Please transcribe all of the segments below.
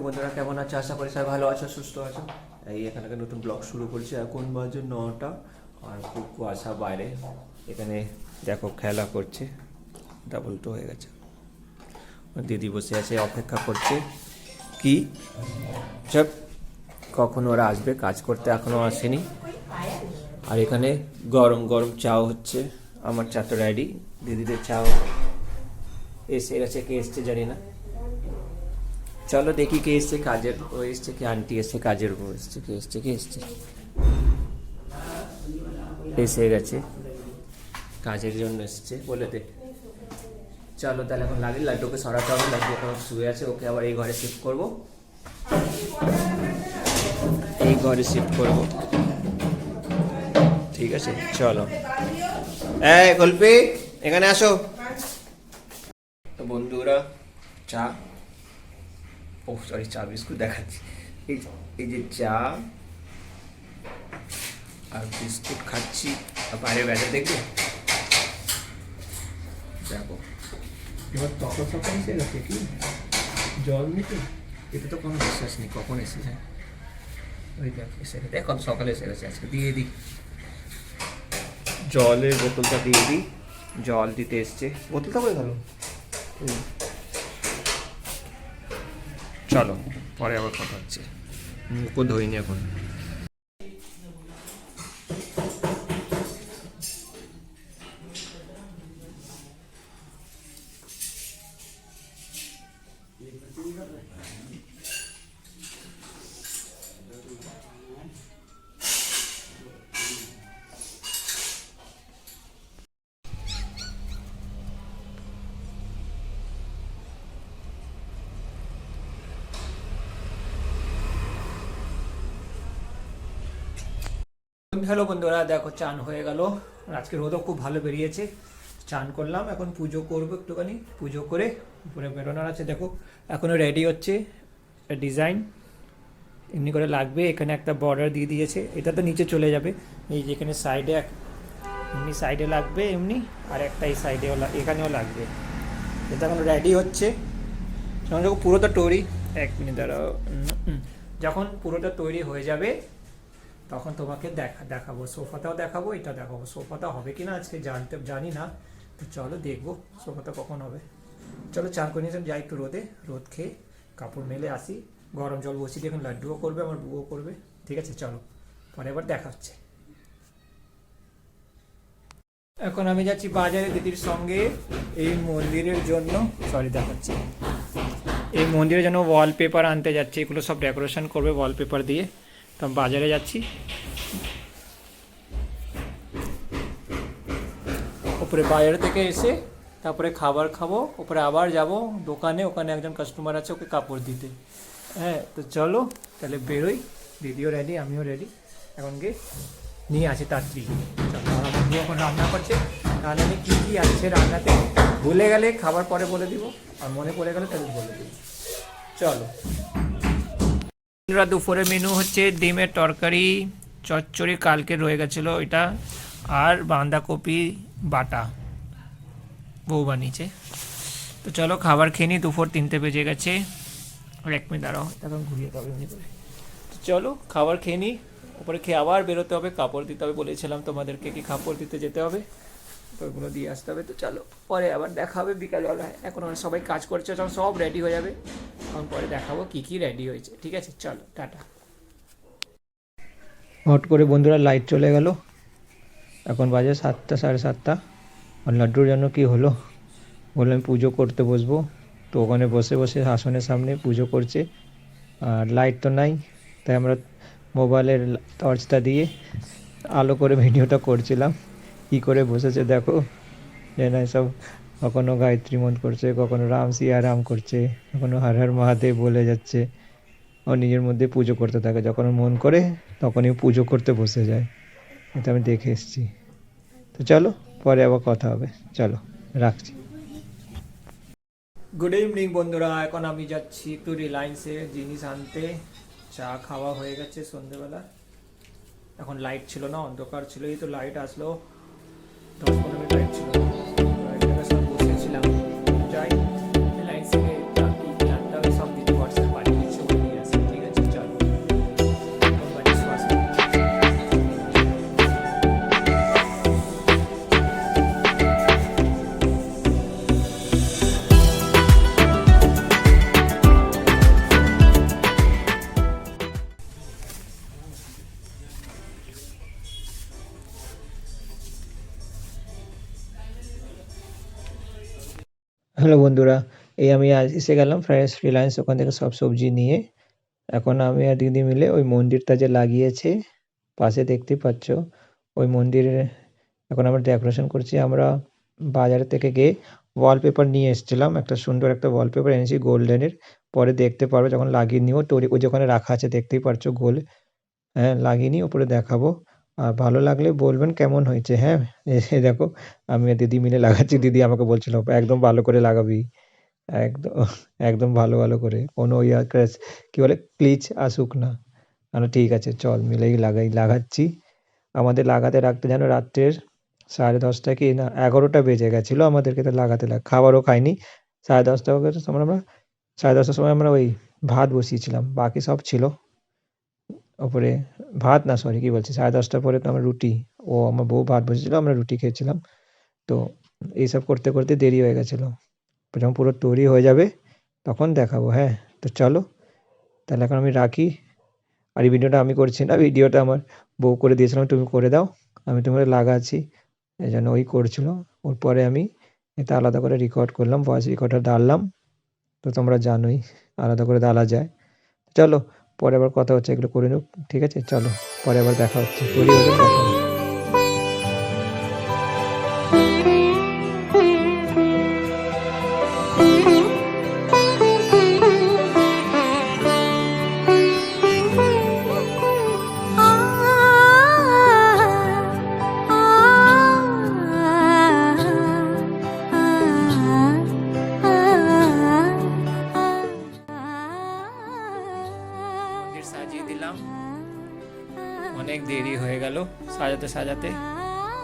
বন্ধুরা কেমন আছো? আশা করি সবাই ভালো আছো, সুস্থ আছো। এই এখানে নতুন ব্লগ শুরু করছি। এখন বাজে 9টা আর খুব কুয়াশা বাইরে। এখানে দেখো খেলা করছে, ডাবল তো হয়ে গেছে। দিদি বসে আছে, অপেক্ষা করছে কি সব কখন ওরা আসবে কাজ করতে, এখনো আসেনি। আর এখানে গরম গরম চাও হচ্ছে। আমার চা তো রেডি, দিদিদের চাও এসে গেছে। কে এসছে জানি না, চলো দেখি কে এসছে কাজের। ও এসছে কি আন্টি এসছে কাজের? ও এসছে কে এসছে এসে গেছে, কাজের জন্য এসছে বলে দে। চলো তাহলে এখন লাগে লাড্ডুকে সরাতে হবে। লাড্ডু এখন শুয়ে আছে, ওকে আবার এই ঘরে শিফট করবো, এই ঘরে শিফট করবো। ঠিক আছে চলো। এই গল্পি এখানে আসো। তো বন্ধুরা চা, ও সরি চা বিস্কুট দেখাচ্ছি। এই যে চা আর বিস্কুট খাচ্ছি। আর বাইরে বেড়ে দেখবে, দেখো এবার তখন সকাল এসে গেছে কি জল নিতে। এতে তো কোনো বিশ্বাস নেই কখন এসেছে। ওই দেখ এসে গেছে, এখন সকালে এসে গেছে। আজকে দিয়ে দিই জলের বোতলটা, দিয়ে দিই। জল দিতে এসছে, বোতলটা করে গেল। চলো পরে আবার কথা হচ্ছে। মুখও ধোয়নি এখন। হ্যালো বন্ধুরা, দেখো চান হয়ে গেল। আজকে রোদও খুব ভালো বেরিয়েছে। চান করলাম, এখন পুজো করবো একটুখানি। পুজো করে উপরে বেরোনোর আছে। দেখো এখনও রেডি হচ্ছে। ডিজাইন এমনি করে লাগবে, এখানে একটা বর্ডার দিয়ে দিয়েছে। এটা তো নিচে চলে যাবে। এই যেখানে সাইডে এমনি সাইডে লাগবে এমনি, আর একটা এই সাইডেও এখানেও লাগবে। এটা এখন রেডি হচ্ছে। যখন পুরোটা তৈরি, 1 মিনিট দাঁড়াও। যখন পুরোটা তৈরি হয়ে যাবে তখন তোমাকে দেখাবো। সোফাটাও দেখাবো, এটা দেখাবো। সোফাটা হবে কিনা আজকে জানি না, তো চলো দেখবো সোফাটা কখন হবে। চলো চান করে নিয়ে যাই একটু রোদে, রোদ খেয়ে কাপড় মেলে আসি। গরম জল বসিয়ে দিয়ে এখন লাড্ডুও করবে, আমার বুও করবে। ঠিক আছে চলো, পরে এবার দেখা হচ্ছে। এখন আমি যাচ্ছি বাজারে দিদির সঙ্গে এই মন্দিরের জন্য, সরি দেখাচ্ছি, এই মন্দিরের জন্য ওয়ালপেপার আনতে যাচ্ছি। এগুলো সব ডেকোরেশন করবে ওয়ালপেপার দিয়ে। তো বাজারে যাচ্ছি, উপরে বাজার থেকে এসে তারপরে খাবার খাবো। উপরে আবার যাব দোকানে, ওখানে একজন কাস্টমার আছে, ওকে কাপড় দিতে। হ্যাঁ তো চলো তাহলে বেরোই। দিদিও রেডি, আমিও রেডি। এখন গিয়ে নিয়ে আসি তাড়াতাড়ি। আমার বন্ধু এখন রান্না করছে, তাহলে আমি কী কী আছে রান্নাতে ভুলে গেলে খাবার পরে বলে দিব, আর মনে পড়ে গেলে তাহলে বলে দিব। চলো। দুপুরে মেনু হচ্ছে ডিমের তরকারি, চচ্চড়ি কালকে রয়ে গেছিলো এটা, আর বাঁধাকপি বাটা বউ বানিয়েছে। তো চলো খাবার খেয়ে নিই। দুপুর 3টে বেজে গেছে। আর 1 মিনিট দাঁড়াও, তখন ঘুরিয়ে দেবে এমনি করে। তো চলো খাবার খেয়ে নিই। উপরে খেয়ে আবার বেরোতে হবে, কাপড় দিতে হবে। বলেছিলাম তোমাদেরকে কি কাপড় দিতে যেতে হবে, তো ওইগুলো দিয়ে আসতে হবে। তো চলো পরে আবার দেখা হবে বিকালবেলায়। এখন আমরা সবাই কাজ করছে, যখন সব রেডি হয়ে যাবে তখন পরে দেখাবো কী কী রেডি হয়েছে। ঠিক আছে চলো টাটা। হট করে বন্ধুরা লাইট চলে গেল। এখন বাজে 7টা, 7:30। আর লাড্ডুর জন্য কি হলো, বললাম পুজো করতে বসবো। তো ওখানে বসে বসে আসনের সামনে পুজো করছে। আর লাইট তো নাই, তাই আমরা মোবাইলের টর্চটা দিয়ে আলো করে ভিডিওটা করছিলাম। কী করে বসেছে দেখো, যে না সব কখনো গায়ত্রী মন্ত্র করছে, কখনো রাম সিয়া রাম করছে, কখনো হর হর মহাদেব বলে যাচ্ছে। ও নিজের মধ্যে পুজো করতে থাকে, যখন মন করে তখনই পুজো করতে বসে যায়। এটা আমি দেখে এসেছি। তো চলো পরে আবার কথা হবে, চলো রাখছি। গুড ইভিনিং বন্ধুরা, এখন আমি যাচ্ছি একটু রিলায়েন্সে জিনিস আনতে। চা খাওয়া হয়ে গেছে সন্ধ্যেবেলা। এখন লাইট ছিল না, অন্ধকার ছিল। এই তো লাইট আসলো, 10-15 মিনিট লাইট ছিল। সব বসেছিলাম, যাই রিলায়েন্স থেকে সব দিদি হোয়াটসঅ্যাপ পাঠিয়ে দিচ্ছে। হ্যালো বন্ধুরা, এই আমি আজ এসে গেলাম ফ্রেশ রিলায়েন্স, ওখান থেকে সব সবজি নিয়ে। এখন আমি আর দিদি মিলে ওই মন্দিরটা যে লাগিয়েছে পাশে দেখতেই পাচ্ছ, ওই মন্দিরে এখন আমরা ডেকোরেশন করছি। আমরা বাজার থেকে গিয়ে ওয়ালপেপার নিয়ে এসেছিলাম, একটা সুন্দর একটা ওয়ালপেপার এনেছি গোল্ডেনের। পরে দেখতে পারবে যখন লাগিয়ে নিও, তো ওই যে ওখানে রাখা আছে দেখতেই পাচ্ছ গোল। হ্যাঁ, লাগিয়ে নিয়ে ওপরে দেখাবো। আর ভালো লাগলে বলবেন কেমন হয়েছে। হ্যাঁ, এই দেখো আমি আর দিদি মিলে লাগাচ্ছি। দিদি আমাকে বলছিল একদম ভালো করে লাগাবি, একদম একদম ভালো ভালো করে, কোনো ইয়া ক্র্যাশ কি বলে ক্লিচ আসুক না। আমি ঠিক আছে চল মিলেই লাগাচ্ছি। আমাদের লাগাতে রাখতে যেন রাত্রের 10:30 কি না 11টা বেজে গেছিলো আমাদেরকে, তো লাগাতে খাবারও খাইনি। 10:30 সময় আমরা 10:30টার সময় আমরা ওই ভাত বসিয়েছিলাম, বাকি সব ছিল ওপরে। ভাত না, সরি, কি বলছি, 10:30টার পরে তো আমরা রুটি, ও আমার বউ ভাত বসেছিল, আমরা রুটি খেয়েছিলাম। তো এইসব করতে করতে দেরি হয়ে গেছিলো। যখন পুরো তৈরি হয়ে যাবে তখন দেখাবো। হ্যাঁ, তো চলো তাহলে এখন আমি রাখি। আর এই ভিডিওটা আমি করছি না, ভিডিওটা আমার বউ করে দিয়েছিলাম, তুমি করে দাও, আমি তোমাকে লাগাচ্ছি, এই জন্য ওই করছিল। ওর পরে আমি এটা আলাদা করে রেকর্ড করলাম, ভয়েস রেকর্ডার ডাললাম। তো তোমরা জানোই আলাদা করে ডালা যায়। চলো পরে আবার কথা হচ্ছে, এগুলো করে নেব, ঠিক আছে? চলো পরে আবার দেখা হচ্ছে, তৈরি হয়ে যাবে, দেখা হচ্ছে। মন্দির সাজিয়ে দিলাম, অনেক দেরি হয়ে গেল সাজাতে সাজাতে।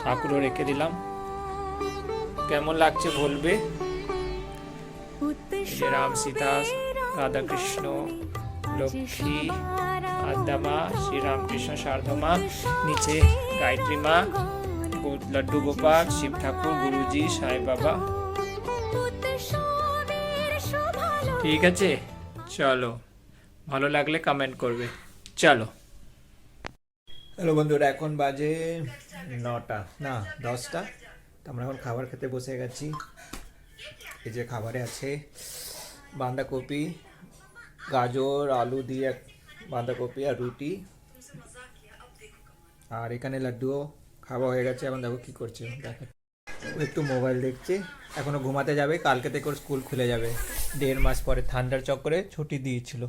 ঠাকুরও রেখে দিলাম, কেমন লাগছে বলবে। এই যে রাম সীতা, রাধা কৃষ্ণ, লক্ষ্মী, আদ্যা, শ্রী রামকৃষ্ণ সারধমা, নিচে গায়ত্রী মা, লড্ডু গোপাল, শিব ঠাকুর, গুরুজি, সাই বাবা। ঠিক আছে, চলো ভালো লাগলে কমেন্ট করবে। চলো। হ্যালো বন্ধুরা, এখন বাজে 9টা না 10টা। তো আমরা এখন খাবার খেতে বসে গেছি। এই যে খাবারে আছে বাঁধাকপি, গাজর, আলু দিয়ে বাঁধাকপি আর রুটি। আর এখানে লাড্ডুও খাওয়া হয়ে গেছে। এখন দেখো কি করছে, দেখো ও একটু মোবাইল দেখছে, এখনো ঘুমাতে যাবে, কালকে থেকে ওর স্কুল খুলে যাবে 1.5 মাস পরে। ঠান্ডার চক্করে ছুটি দিয়েছিল,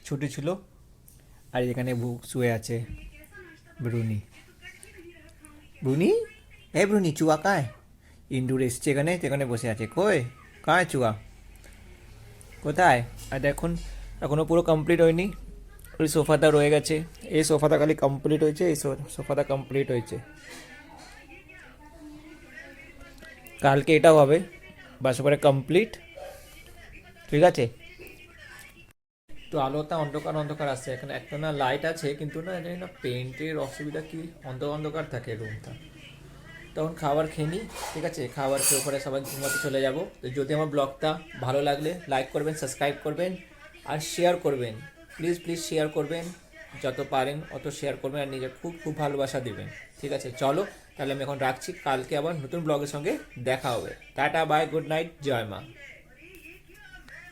ছুটি ছিল। আর এখানে শুয়ে আছে ব্রুনি। ব্রুনি, এ ব্রুনি, চুয়া কায়? ইন্দুর এসছে এখানে, সেখানে বসে আছে। কই কায় চুয়া, কোথায়? আর দেখুন এখনও পুরো কমপ্লিট হয়নি, ওই সোফাটা রয়ে গেছে। এই সোফাটা খালি কমপ্লিট হয়েছে, এই সোফাটা কমপ্লিট হয়েছে। কালকে এটাও হবে, বাস পরে কমপ্লিট, ঠিক আছে? তো আলোটা অন্ধকার অন্ধকার আসছে, এখানে একটা না লাইট আছে, কিন্তু না জানি না পেন্টের অসুবিধা কি, অন্ধকার থাকে রুমটা। তখন খাবার খেয়ে নিই, ঠিক আছে? খাবার খেয়ে পরে সবাই ঘুমাতে চলে যাব। তো যদি আমার ব্লগটা ভালো লাগলে লাইক করবেন, সাবস্ক্রাইব করবেন আর শেয়ার করবেন। প্লিজ প্লিজ শেয়ার করবেন, যত পারেন অত শেয়ার করবেন, আর নিজের খুব খুব ভালোবাসা দেবেন, ঠিক আছে? চলো তাহলে আমি এখন রাখছি, কালকে আবার নতুন ব্লগের সঙ্গে দেখা হবে। টাটা, বাই, গুড নাইট, জয় মা।